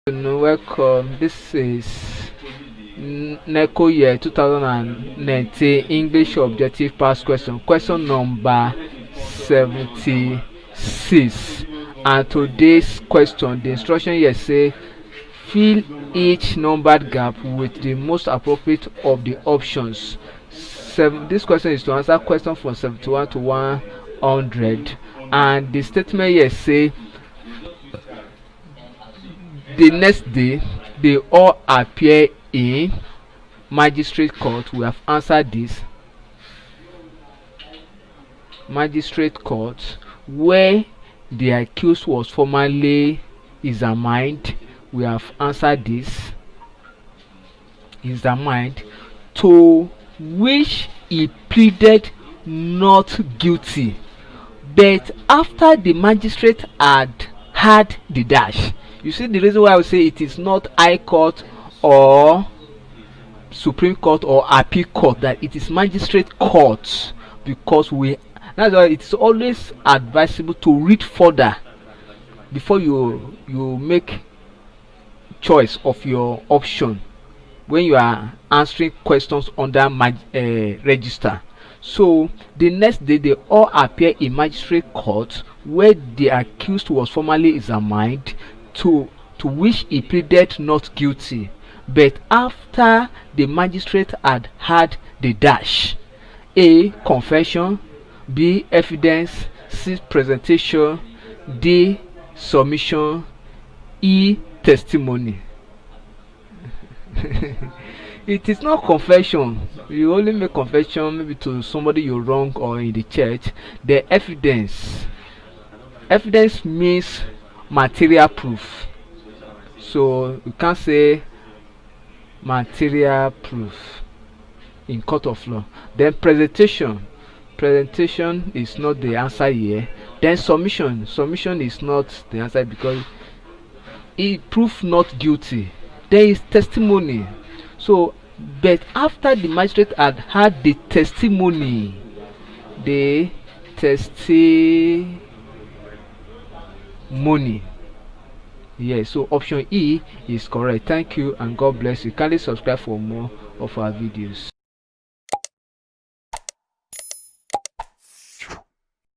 Welcome. This is Neco year 2019 English Objective Past Question. Question number 76. And today's question, the instruction here say fill each numbered gap with the most appropriate of the options. This question is to answer question from 71 to 100. And the statement here say the next day they all appear in magistrate court. We have answered this. Magistrate court, where the accused was formerly examined. We have answered this. Examined, to which he pleaded not guilty, but after the magistrate had the dash. You see the reason why I would say it is not high court or supreme court or appeal court, that it is magistrate court, because that's why it's always advisable to read further before you make choice of your option when you are answering questions under register. So the next day they all appear in magistrate court, where the accused was formerly examined, to which he pleaded not guilty, but after the magistrate had the dash: A. Confession, B. Evidence, C. Presentation, D. Submission, E. Testimony. It is not confession. You only make confession maybe to somebody you wrong or in the church. The evidence means material proof, so you can't say material proof in court of law. Then presentation is not the answer here. Then submission is not the answer, because he proved not guilty. There is testimony. So but after the magistrate had the testimony, yes, so option E is correct. Thank you and God bless you. Kindly subscribe for more of our videos.